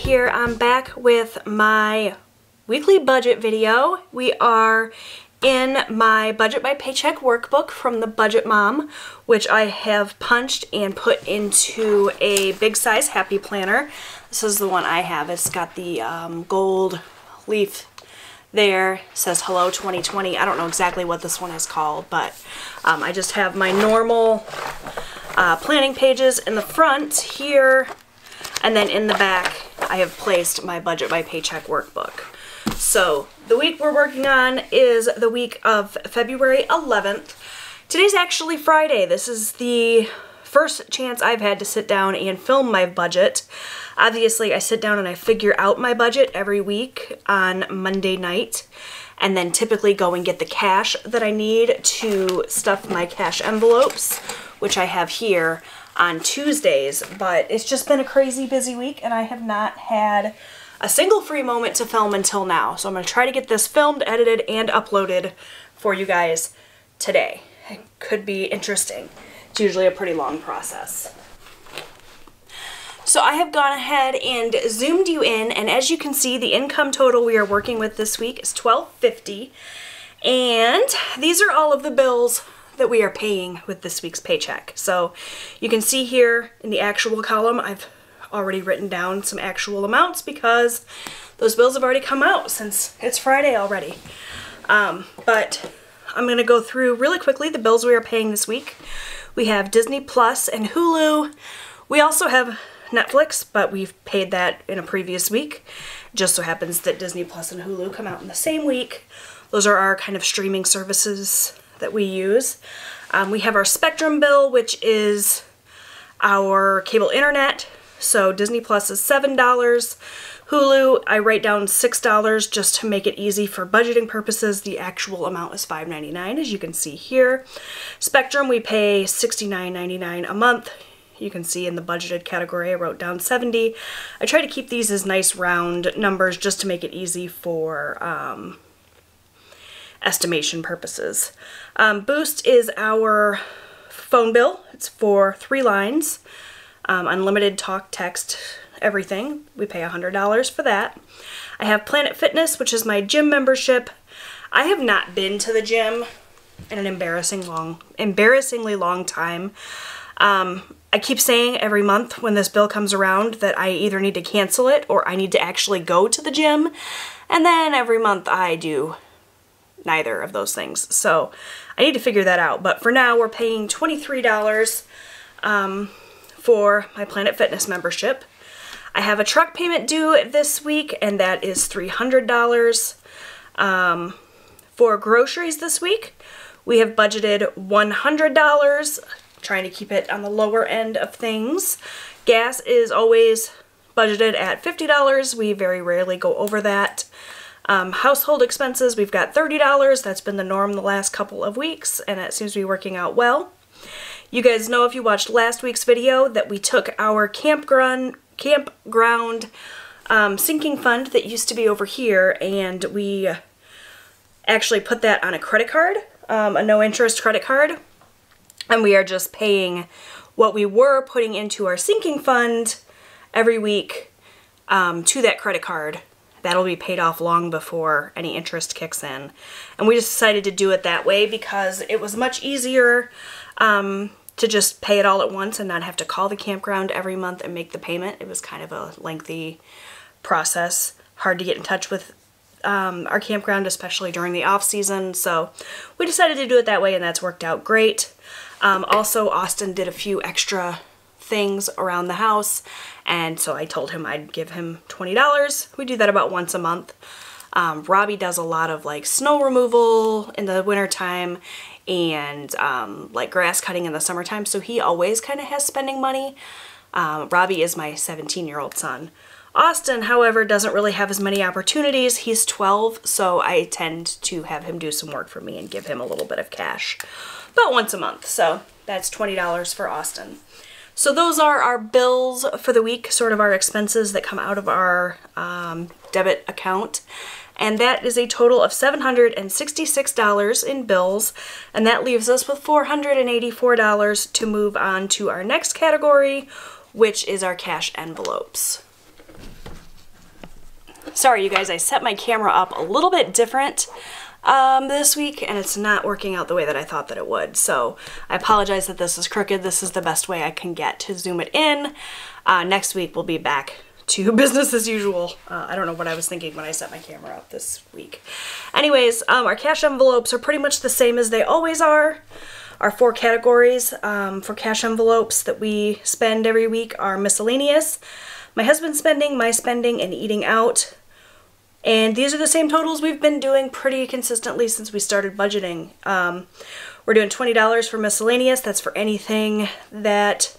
here. I'm back with my weekly budget video. We are in my Budget by Paycheck workbook from the Budget Mom, which I have punched and put into a big size Happy Planner. This is the one I have. It's got the gold leaf there. It says Hello 2020. I don't know exactly what this one is called, but I just have my normal planning pages in the front here, and then in the back I have placed my Budget by Paycheck workbook. So the week we're working on is the week of February 11th. Today's actually Friday. This is the first chance I've had to sit down and film my budget. Obviously, I sit down and I figure out my budget every week on Monday night, and then typically go and get the cash that I need to stuff my cash envelopes, which I have here on Tuesdays. But it's just been a crazy busy week and I have not had a single free moment to film until now. So I'm going to try to get this filmed, edited, and uploaded for you guys today. It could be interesting. It's usually a pretty long process. So I have gone ahead and zoomed you in, and as you can see, the income total we are working with this week is $12.50, and these are all of the bills that we are paying with this week's paycheck. So you can see here in the actual column, I've already written down some actual amounts because those bills have already come out since it's Friday already. But I'm going to go through really quickly the bills we are paying this week. We have Disney Plus and Hulu. We also have Netflix, but we've paid that in a previous week. It just so happens that Disney Plus and Hulu come out in the same week. Those are our kind of streaming services that we use. We have our Spectrum bill, which is our cable internet. So Disney Plus is $7. Hulu, I write down $6 just to make it easy for budgeting purposes. The actual amount is $5.99, as you can see here. Spectrum, we pay $69.99 a month. You can see in the budgeted category I wrote down 70. I try to keep these as nice round numbers just to make it easy for estimation purposes. Boost is our phone bill. It's for 3 lines. Unlimited talk, text, everything. We pay $100 for that. I have Planet Fitness, which is my gym membership. I have not been to the gym in an embarrassingly long time. I keep saying every month when this bill comes around that I either need to cancel it or I need to actually go to the gym, and then every month I do neither of those things. So I need to figure that out. But for now, we're paying $23 for my Planet Fitness membership. I have a truck payment due this week, and that is $300. For groceries this week, we have budgeted $100, trying to keep it on the lower end of things. Gas is always budgeted at $50. We very rarely go over that. Household expenses, we've got $30. That's been the norm the last couple of weeks, and that seems to be working out well. You guys know, if you watched last week's video, that we took our campground sinking fund that used to be over here, and we actually put that on a credit card, a no-interest credit card, and we are just paying what we were putting into our sinking fund every week to that credit card. That'll be paid off long before any interest kicks in. And we just decided to do it that way because it was much easier to just pay it all at once and not have to call the campground every month and make the payment. It was kind of a lengthy process, hard to get in touch with our campground, especially during the off season. So we decided to do it that way, and that's worked out great. Also, Austin did a few extra things around the house, and so I told him I'd give him $20. We do that about once a month. Robbie does a lot of like snow removal in the wintertime and like grass cutting in the summertime, so he always kind of has spending money. Robbie is my 17-year-old son. Austin, however, doesn't really have as many opportunities. He's 12, so I tend to have him do some work for me and give him a little bit of cash about once a month. So that's $20 for Austin. So those are our bills for the week, sort of our expenses that come out of our debit account. And that is a total of $766 in bills, and that leaves us with $484 to move on to our next category, which is our cash envelopes. Sorry you guys, I set my camera up a little bit different this week, and it's not working out the way that I thought that it would. So I apologize that this is crooked. This is the best way I can get to zoom it in. Next week we'll be back to business as usual. I don't know what I was thinking when I set my camera up this week. Anyways, our cash envelopes are pretty much the same as they always are. Our 4 categories for cash envelopes that we spend every week are miscellaneous, my husband's spending, my spending, and eating out. And these are the same totals we've been doing pretty consistently since we started budgeting. We're doing $20 for miscellaneous. That's for anything that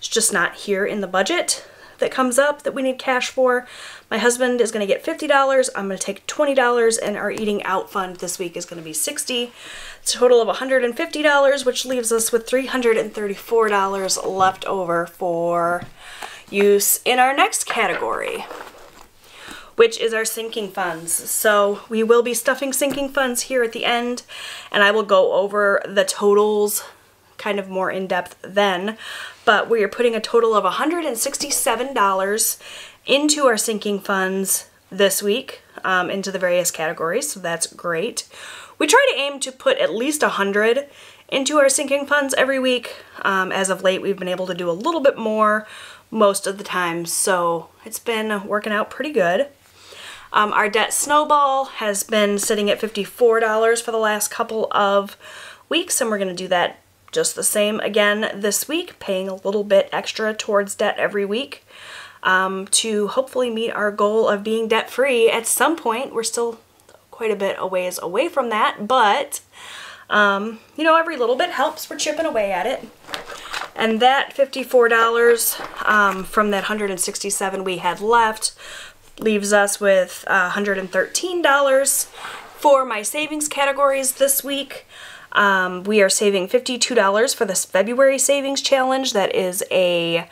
is just not here in the budget that comes up that we need cash for. My husband is going to get $50. I'm going to take $20, and our eating out fund this week is going to be $60. It's a total of $150, which leaves us with $334 left over for use in our next category, which is our sinking funds. So we will be stuffing sinking funds here at the end, and I will go over the totals kind of more in depth then, but we are putting a total of $167 into our sinking funds this week, into the various categories, so that's great. We try to aim to put at least $100 into our sinking funds every week. As of late, we've been able to do a little bit more most of the time, so it's been working out pretty good. Our debt snowball has been sitting at $54 for the last couple of weeks, and we're going to do that just the same again this week, paying a little bit extra towards debt every week to hopefully meet our goal of being debt-free at some point. We're still quite a bit a ways away from that, but you know, every little bit helps. We're chipping away at it. And that $54 from that $167 we had left leaves us with $113 for my savings categories this week. We are saving $52 for this February savings challenge. That is a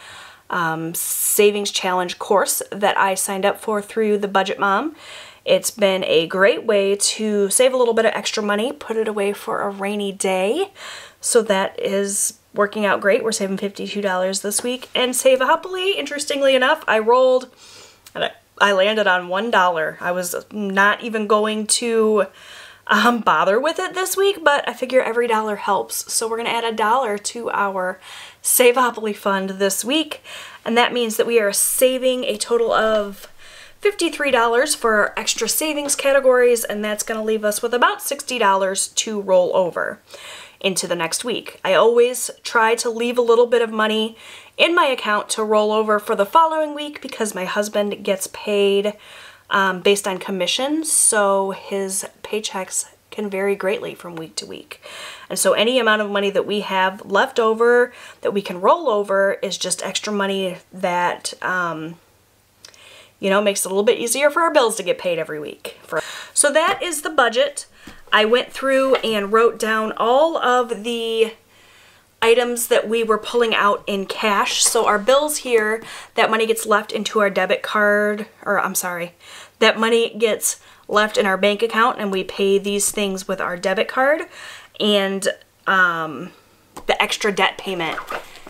savings challenge course that I signed up for through the Budget Mom. It's been a great way to save a little bit of extra money, put it away for a rainy day. So that is working out great. We're saving $52 this week. And Savopoly, interestingly enough, I rolled and I landed on $1. I was not even going to bother with it this week, but I figure every dollar helps. So we're going to add $1 to our Savopoly fund this week. And that means that we are saving a total of $53 for our extra savings categories, and that's going to leave us with about $60 to roll over into the next week. I always try to leave a little bit of money in my account to roll over for the following week because my husband gets paid based on commissions, so his paychecks can vary greatly from week to week. And so any amount of money that we have left over that we can roll over is just extra money that you know, makes it a little bit easier for our bills to get paid every week. So that is the budget. I went through and wrote down all of the items that we were pulling out in cash. So our bills here, that money gets left into our debit card, or I'm sorry, that money gets left in our bank account and we pay these things with our debit card. And the extra debt payment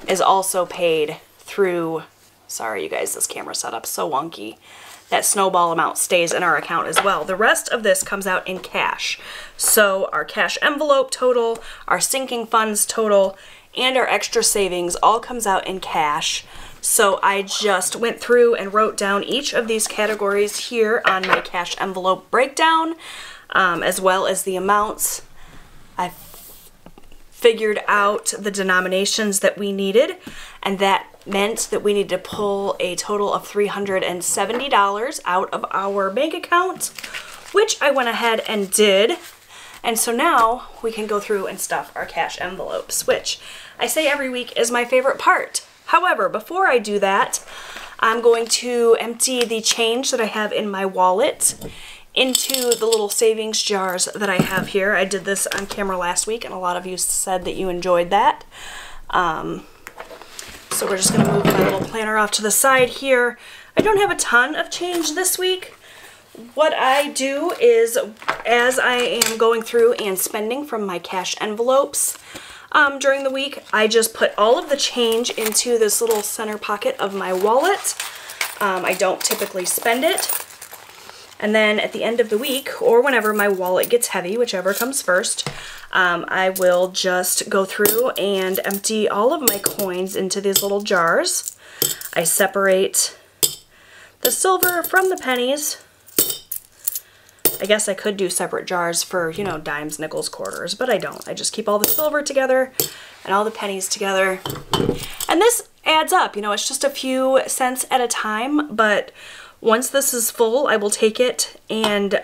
is also paid through, sorry you guys, this camera setup's so wonky. That snowball amount stays in our account as well. The rest of this comes out in cash. So our cash envelope total, our sinking funds total, and our extra savings all comes out in cash. So I just went through and wrote down each of these categories here on my cash envelope breakdown, as well as the amounts. I figured out the denominations that we needed, and that meant that we need to pull a total of $370 out of our bank account, which I went ahead and did. And so now we can go through and stuff our cash envelopes, which I say every week is my favorite part. However, before I do that, I'm going to empty the change that I have in my wallet into the little savings jars that I have here. I did this on camera last week, and a lot of you said that you enjoyed that. So we're just going to move my little planner off to the side here. I don't have a ton of change this week. What I do is, as I am going through and spending from my cash envelopes during the week, I just put all of the change into this little center pocket of my wallet. I don't typically spend it. And then at the end of the week, or whenever my wallet gets heavy, whichever comes first, I will just go through and empty all of my coins into these little jars. I separate the silver from the pennies. I guess I could do separate jars for, you know, dimes, nickels, quarters, but I don't. I just keep all the silver together and all the pennies together. And this adds up, you know, it's just a few cents at a time, but once this is full, I will take it and,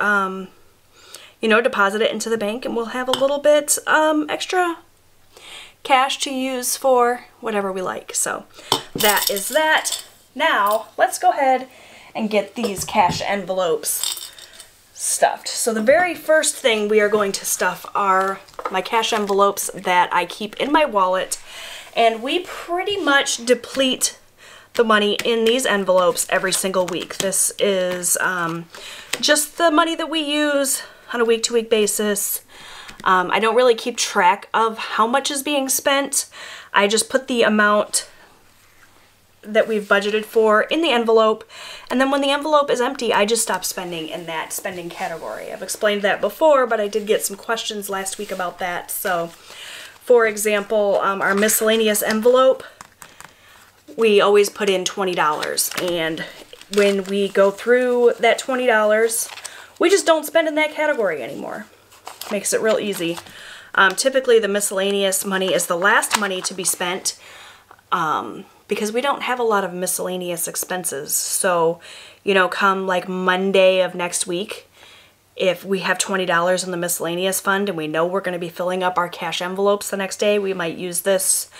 you know, deposit it into the bank, and we'll have a little bit extra cash to use for whatever we like. So that is that. Now, let's go ahead and get these cash envelopes stuffed. So the very first thing we are going to stuff are my cash envelopes that I keep in my wallet, and we pretty much deplete the money in these envelopes every single week. This is just the money that we use on a week-to-week basis. I don't really keep track of how much is being spent. I just put the amount that we've budgeted for in the envelope, and then when the envelope is empty, I just stop spending in that spending category. I've explained that before, but I did get some questions last week about that. So, for example, our miscellaneous envelope, we always put in $20, and when we go through that $20, we just don't spend in that category anymore. Makes it real easy. Typically, the miscellaneous money is the last money to be spent, because we don't have a lot of miscellaneous expenses. So, you know, come like Monday of next week, if we have $20 in the miscellaneous fund and we know we're going to be filling up our cash envelopes the next day, we might use this,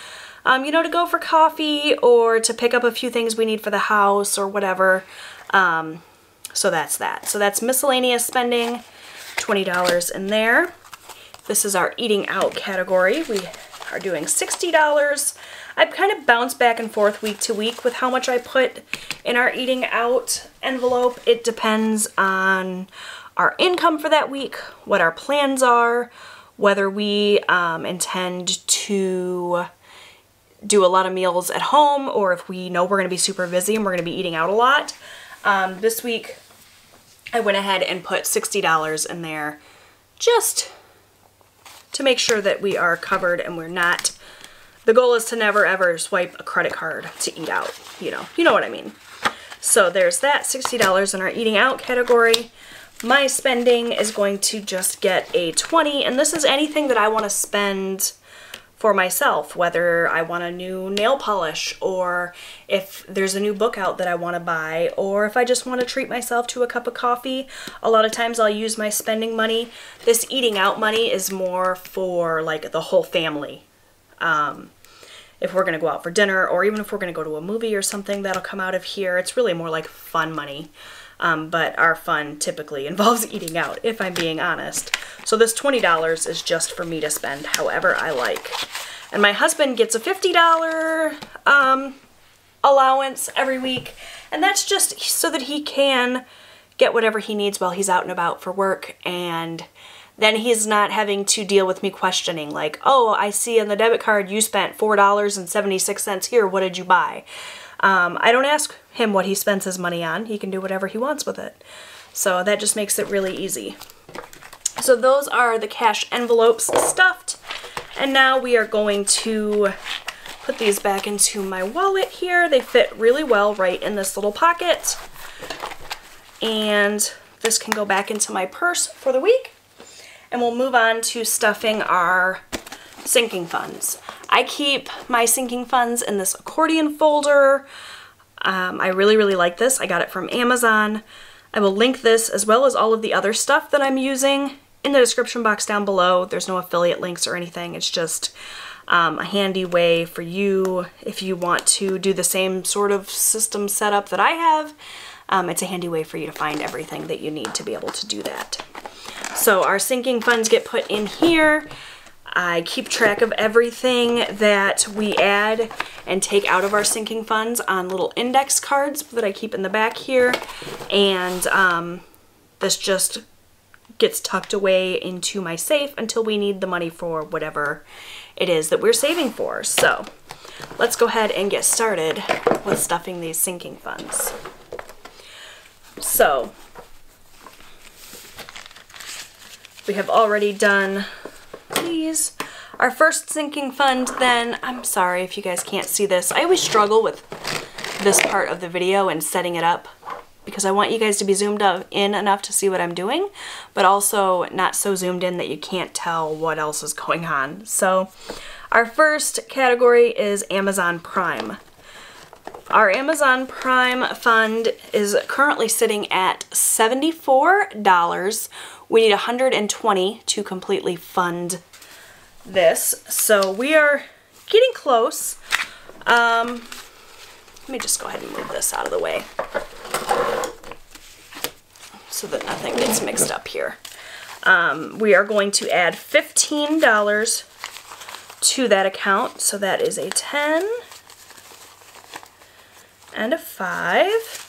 you know, to go for coffee or to pick up a few things we need for the house or whatever. So that's that. So that's miscellaneous spending, $20 in there. This is our eating out category. We are doing $60. I kind of bounce back and forth week to week with how much I put in our eating out envelope. It depends on our income for that week, what our plans are, whether we intend to do a lot of meals at home, or if we know we're going to be super busy and we're going to be eating out a lot. This week I went ahead and put $60 in there just to make sure that we are covered and we're not. The goal is to never ever swipe a credit card to eat out, you know what I mean. So there's that, $60 in our eating out category. My spending is going to just get a 20, and this is anything that I want to spend for myself, whether I want a new nail polish, or if there's a new book out that I want to buy, or if I just want to treat myself to a cup of coffee. A lot of times I'll use my spending money. This eating out money is more for like the whole family. If we're going to go out for dinner, or even if we're going to go to a movie or something, that'll come out of here. It's really more like fun money. But our fun typically involves eating out, if I'm being honest. So this $20 is just for me to spend however I like. And my husband gets a $50 allowance every week, and that's just so that he can get whatever he needs while he's out and about for work, and then he's not having to deal with me questioning like, oh, I see on the debit card you spent $4.76 here, what did you buy? I don't ask him what he spends his money on. He can do whatever he wants with it. So that just makes it really easy. So those are the cash envelopes stuffed. And now we are going to put these back into my wallet here. They fit really well right in this little pocket. And this can go back into my purse for the week. And we'll move on to stuffing our sinking funds. I keep my sinking funds in this accordion folder. I really, really like this. I got it from Amazon. I will link this as well as all of the other stuff that I'm using in the description box down below. There's no affiliate links or anything. It's just a handy way for you if you want to do the same sort of system setup that I have. It's a handy way for you to find everything that you need to be able to do that. So our sinking funds get put in here. I keep track of everything that we add and take out of our sinking funds on little index cards that I keep in the back here. And this just gets tucked away into my safe until we need the money for whatever it is that we're saving for. So let's go ahead and get started with stuffing these sinking funds. So We have already done these. Our first sinking fund then, I'm sorry if you guys can't see this. I always struggle with this part of the video and setting it up because I want you guys to be zoomed in enough to see what I'm doing, but also not so zoomed in that you can't tell what else is going on. So our first category is Amazon Prime. Our Amazon Prime fund is currently sitting at $74. We need $120 to completely fund this. So we are getting close. Let me just go ahead and move this out of the way so that nothing gets mixed up here. We are going to add $15 to that account. So that is a 10 and a 5.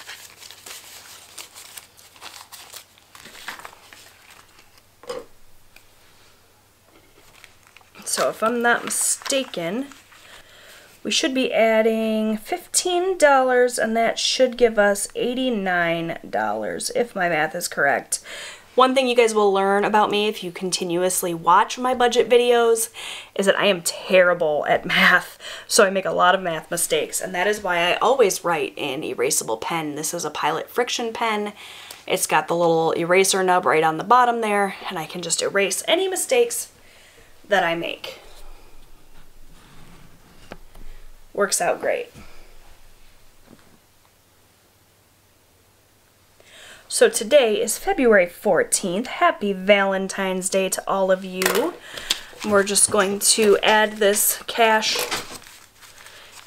So if I'm not mistaken, we should be adding $15 and that should give us $89 if my math is correct. One thing you guys will learn about me if you continuously watch my budget videos is that I am terrible at math, so I make a lot of math mistakes, and that is why I always write in erasable pen. This is a Pilot Frixion pen. It's got the little eraser nub right on the bottom there, and I can just erase any mistakes that I make. Works out great. So today is February 14th. Happy Valentine's Day to all of you. We're just going to add this cash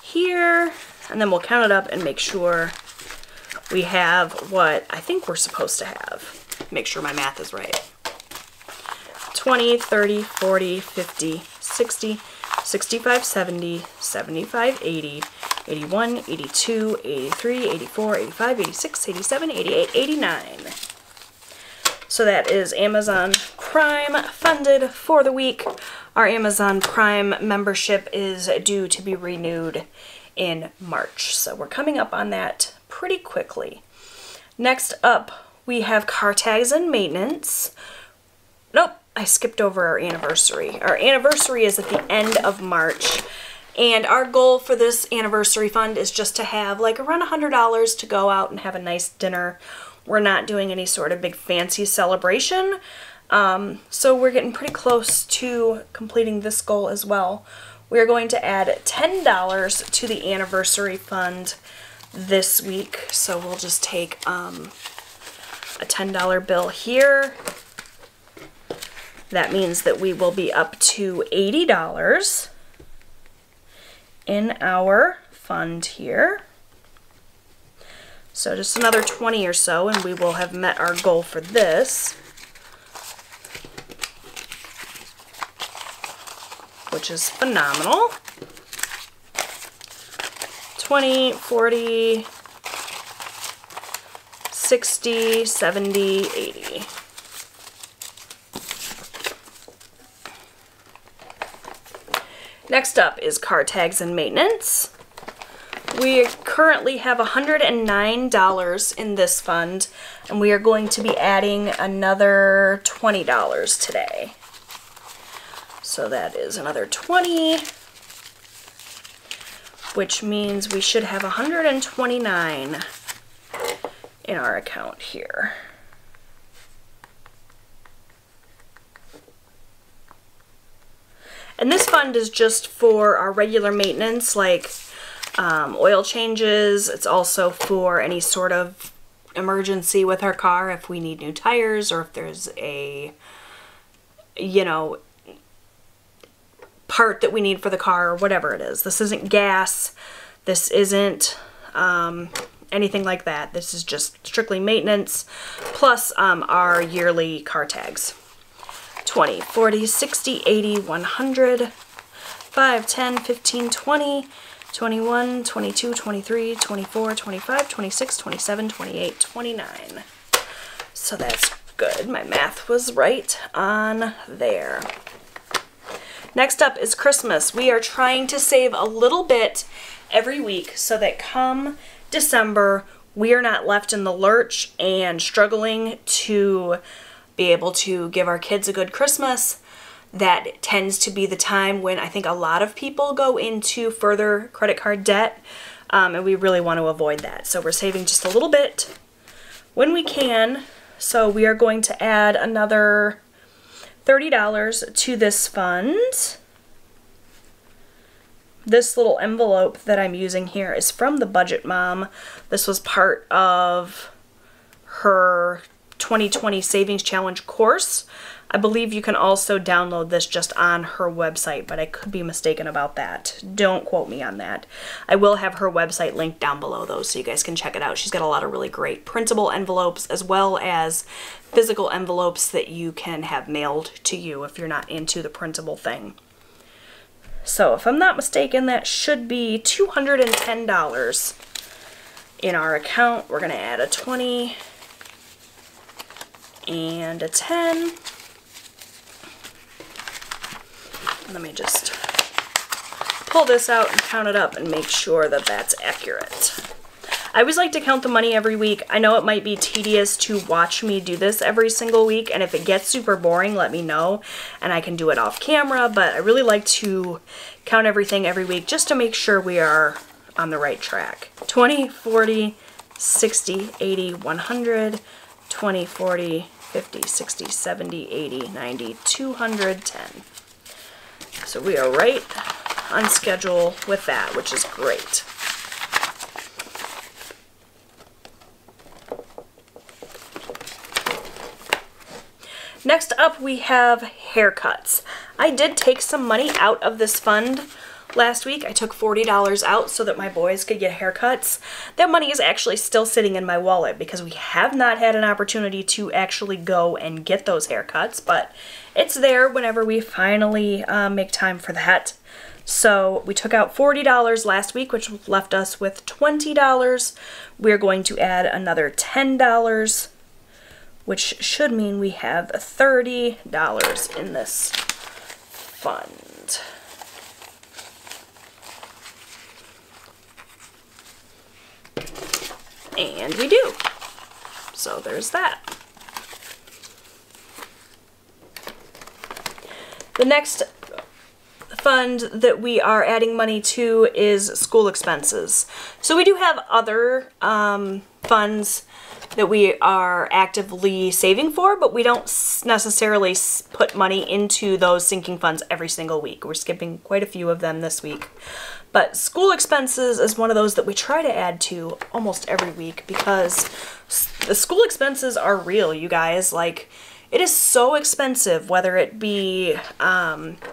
here, and then we'll count it up and make sure we have what I think we're supposed to have. Make sure my math is right. 20, 30, 40, 50, 60, 65, 70, 75, 80, 81, 82, 83, 84, 85, 86, 87, 88, 89. So that is Amazon Prime funded for the week. Our Amazon Prime membership is due to be renewed in March. So we're coming up on that pretty quickly. Next up, we have car tags and maintenance. Nope. I skipped over our anniversary. Our anniversary is at the end of March, and our goal for this anniversary fund is just to have like around $100 to go out and have a nice dinner. We're not doing any sort of big fancy celebration, so we're getting pretty close to completing this goal as well. We're going to add $10 to the anniversary fund this week, so we'll just take a $10 bill here. That means that we will be up to $80 in our fund here. So just another 20 or so and we will have met our goal for this, which is phenomenal. 20, 40, 60, 70, 80. Next up is car tags and maintenance. We currently have $109 in this fund, and we are going to be adding another $20 today. So that is another 20, which means we should have 129 in our account here. And this fund is just for our regular maintenance, like oil changes. It's also for any sort of emergency with our car, if we need new tires or if there's a, you know, part that we need for the car or whatever it is. This isn't gas. This isn't anything like that. This is just strictly maintenance plus our yearly car tags. 20, 40, 60, 80, 100, 5, 10, 15, 20, 21, 22, 23, 24, 25, 26, 27, 28, 29. So that's good. My math was right on there. Next up is Christmas. We are trying to save a little bit every week so that come December, we are not left in the lurch and struggling to be able to give our kids a good Christmas. That tends to be the time when I think a lot of people go into further credit card debt, and we really want to avoid that. So we're saving just a little bit when we can. So we are going to add another $30 to this fund. This little envelope that I'm using here is from the Budget Mom. This was part of her 2020 Savings Challenge course. I believe you can also download this just on her website, but I could be mistaken about that. Don't quote me on that. I will have her website linked down below though, so you guys can check it out. She's got a lot of really great printable envelopes as well as physical envelopes that you can have mailed to you if you're not into the printable thing. So if I'm not mistaken, that should be $210 in our account. We're gonna add a 20 and a 10. Let me just pull this out and count it up and make sure that that's accurate. I always like to count the money every week. I know it might be tedious to watch me do this every single week, and if it gets super boring, let me know and I can do it off camera, but I really like to count everything every week just to make sure we are on the right track. 20, 40, 60, 80, 100, 20, 40, 50, 60, 70, 80, 90, 210. So we are right on schedule with that, which is great. Next up, we have haircuts. I did take some money out of this fund last week. I took $40 out so that my boys could get haircuts. That money is actually still sitting in my wallet because we have not had an opportunity to actually go and get those haircuts, but it's there whenever we finally make time for that. So we took out $40 last week, which left us with $20. We're going to add another $10, which should mean we have $30 in this fund. And we do. So there's that. The next fund that we are adding money to is school expenses. So we do have other funds that we are actively saving for, but we don't necessarily put money into those sinking funds every single week. We're skipping quite a few of them this week. But school expenses is one of those that we try to add to almost every week because the school expenses are real, you guys. Like, it is so expensive, whether it be,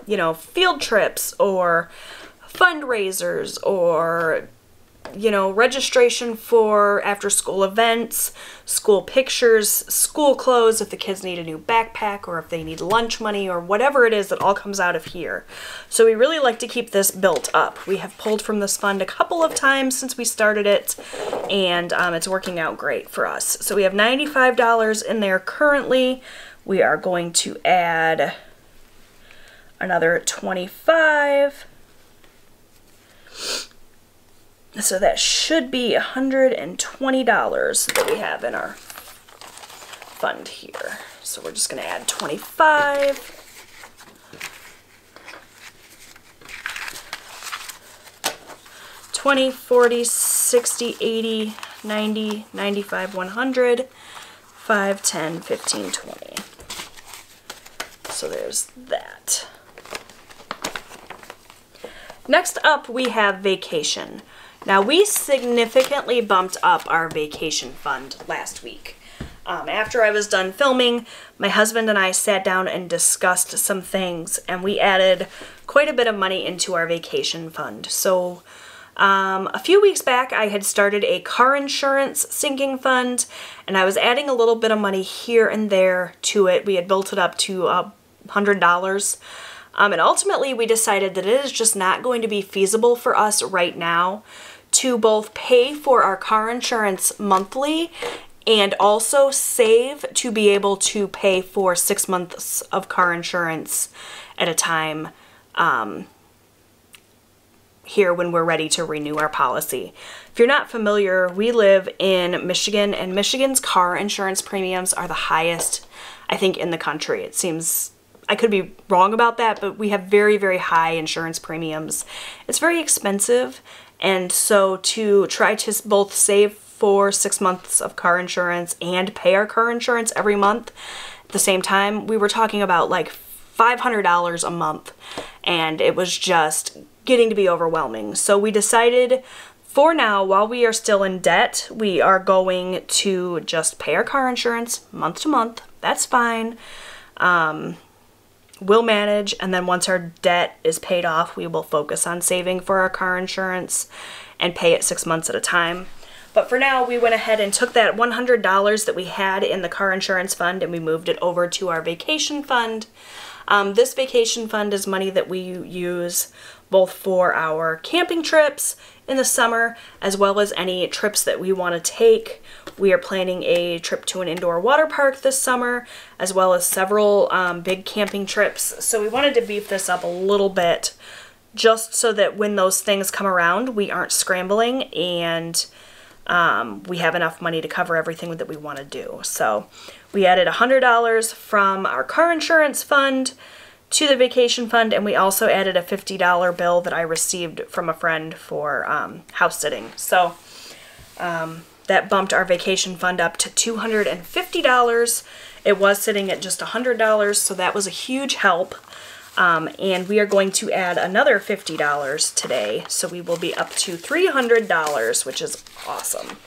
you know, field trips or fundraisers or, you know, registration for after-school events, school pictures, school clothes, if the kids need a new backpack or if they need lunch money or whatever it is that all comes out of here. So we really like to keep this built up. We have pulled from this fund a couple of times since we started it, and it's working out great for us. So we have $95 in there currently. We are going to add another $25. So that should be $120 that we have in our fund here. So we're just going to add 25. $20, $40, $60, $80, $90, $95, $100, $5, $10, $15, $20. So there's that. Next up, we have vacation. Now, we significantly bumped up our vacation fund last week. After I was done filming, my husband and I sat down and discussed some things, and we added quite a bit of money into our vacation fund. So a few weeks back, I had started a car insurance sinking fund, and I was adding a little bit of money here and there to it. We had built it up to $100. And ultimately, we decided that it is just not going to be feasible for us right now to both pay for our car insurance monthly and also save to be able to pay for 6 months of car insurance at a time here when we're ready to renew our policy. If you're not familiar, we live in Michigan, and Michigan's car insurance premiums are the highest I think, in the country. It seems, I could be wrong about that, but we have very, very high insurance premiums. It's very expensive, and so to try to both save for 6 months of car insurance and pay our car insurance every month at the same time, we were talking about like $500 a month, and it was just getting to be overwhelming. So we decided, for now, while we are still in debt, we are going to just pay our car insurance month to month. That's fine. We'll manage, and then once our debt is paid off, we will focus on saving for our car insurance and pay it 6 months at a time. But for now, we went ahead and took that $100 that we had in the car insurance fund and we moved it over to our vacation fund. This vacation fund is money that we use both for our camping trips in the summer as well as any trips that we want to take. We are planning a trip to an indoor water park this summer as well as several big camping trips. So we wanted to beef this up a little bit just so that when those things come around, we aren't scrambling and we have enough money to cover everything that we want to do. So we added $100 from our car insurance fund to the vacation fund, and we also added a $50 bill that I received from a friend for house sitting. So that bumped our vacation fund up to $250. It was sitting at just $100, so that was a huge help. And we are going to add another $50 today, so we will be up to $300, which is awesome.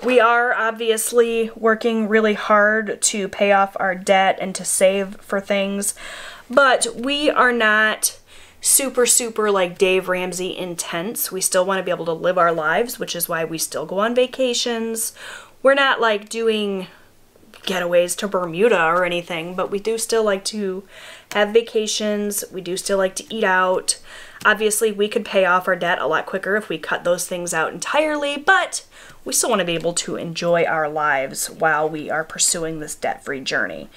We are obviously working really hard to pay off our debt and to save for things, but we are not super like Dave Ramsey intense. We still want to be able to live our lives, which is why we still go on vacations. We're not like doing getaways to Bermuda or anything, but we do still like to have vacations. We do still like to eat out. Obviously, we could pay off our debt a lot quicker if we cut those things out entirely, but we still want to be able to enjoy our lives while we are pursuing this debt-free journey.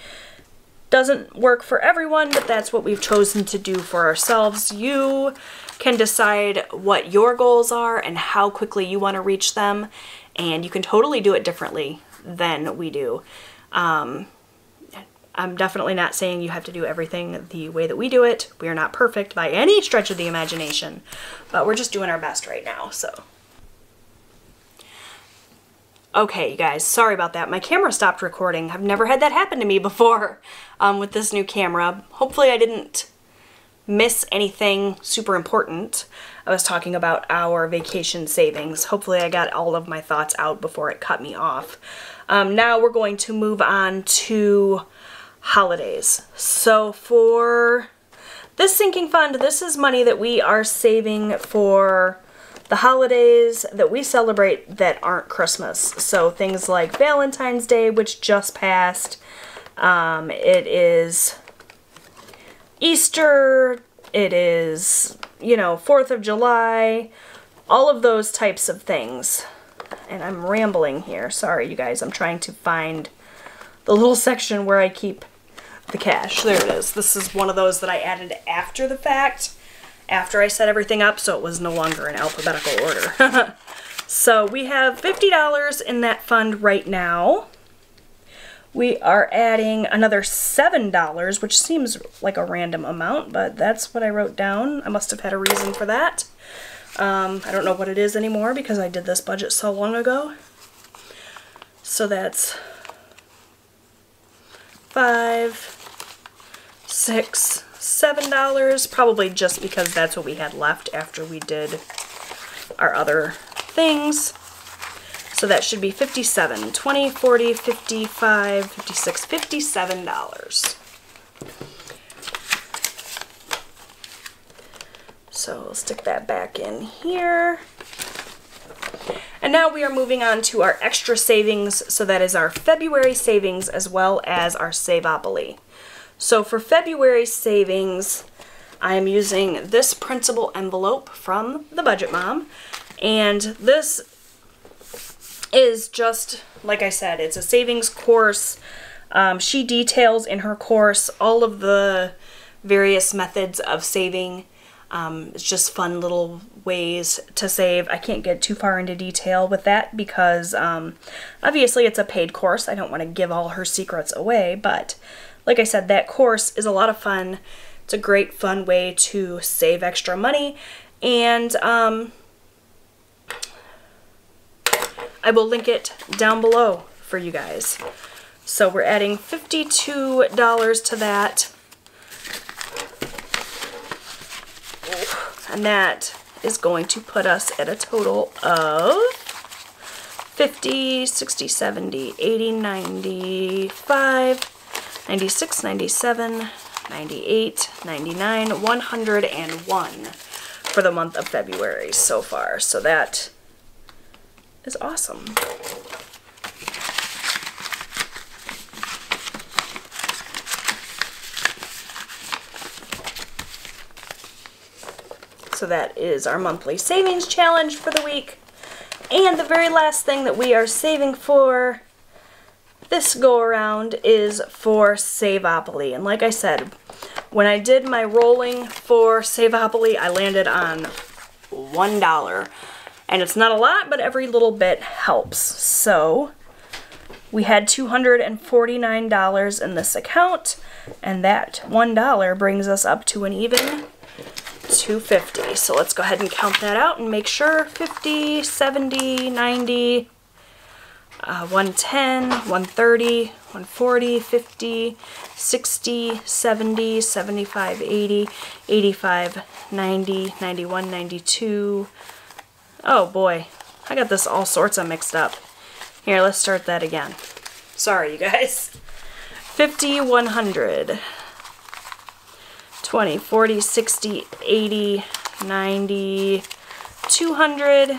Doesn't work for everyone, but that's what we've chosen to do for ourselves. You can decide what your goals are and how quickly you want to reach them, and you can totally do it differently than we do. I'm definitely not saying you have to do everything the way that we do it. We are not perfect by any stretch of the imagination, but we're just doing our best right now, so. Okay, you guys, sorry about that. My camera stopped recording. I've never had that happen to me before with this new camera. Hopefully I didn't miss anything super important. I was talking about our vacation savings. Hopefully I got all of my thoughts out before it cut me off. Now we're going to move on to holidays. So for this sinking fund, this is money that we are saving for the holidays that we celebrate that aren't Christmas. So things like Valentine's Day, which just passed. It is Easter. It is, you know, 4th of July. All of those types of things. And I'm rambling here. Sorry, you guys. I'm trying to find the little section where I keep the cash. There it is. This is one of those that I added after the fact, after I set everything up, so it was no longer in alphabetical order. So we have $50 in that fund right now. We are adding another $7, which seems like a random amount, but that's what I wrote down. I must have had a reason for that. I don't know what it is anymore because I did this budget so long ago. So that's $5, $6, $7, probably just because that's what we had left after we did our other things. So that should be $57, 20, 40, 55, 56, $57. So we'll stick that back in here. And now we are moving on to our extra savings. So that is our February savings as well as our Savopoly. So for February savings, I am using this printable envelope from the Budget Mom. And this is just, like I said, it's a savings course. She details in her course all of the various methods of saving. It's just fun little ways to save. I can't get too far into detail with that because obviously it's a paid course. I don't want to give all her secrets away, but like I said, that course is a lot of fun. It's a great fun way to save extra money, and I will link it down below for you guys. So we're adding $52 to that. And that is going to put us at a total of 50, 60, 70, 80, 95, 96, 97, 98, 99, 101 for the month of February so far. So that is awesome. So that is our monthly savings challenge for the week. And the very last thing that we are saving for this go around is for Savopoly. And like I said, when I did my rolling for Savopoly, I landed on $1. And it's not a lot, but every little bit helps. So we had $249 in this account, and that $1 brings us up to an even $250. So let's go ahead and count that out and make sure. 50, 70, 90, 110, 130, 140, 50, 60, 70, 75, 80, 85, 90, 91, 92. Oh boy, I got this all sorts of mixed up. Here, let's start that again. Sorry, you guys. 50, 100. 20, 40, 60, 80, 90, 200,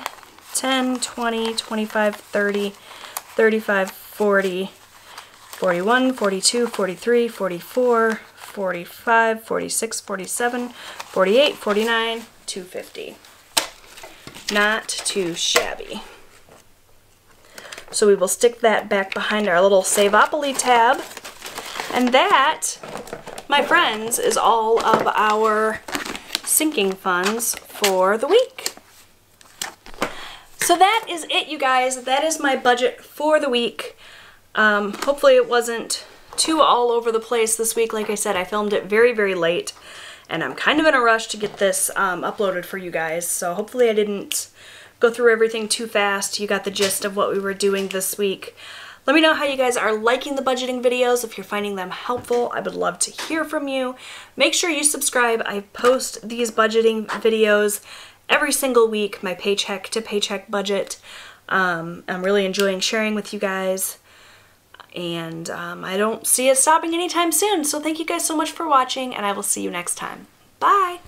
10, 20, 25, 30, 35, 40, 41, 42, 43, 44, 45, 46, 47, 48, 49, 250. Not too shabby. So we will stick that back behind our little Savopoly tab. And that, my friends, is all of our sinking funds for the week. So that is it, you guys. That is my budget for the week. Hopefully it wasn't too all over the place this week. Like I said, I filmed it very, very late, and I'm kind of in a rush to get this uploaded for you guys. So hopefully I didn't go through everything too fast. You got the gist of what we were doing this week. Let me know how you guys are liking the budgeting videos, if you're finding them helpful. I would love to hear from you. Make sure you subscribe. I post these budgeting videos every single week, my paycheck to paycheck budget. I'm really enjoying sharing with you guys, and I don't see it stopping anytime soon. So thank you guys so much for watching, and I will see you next time. Bye!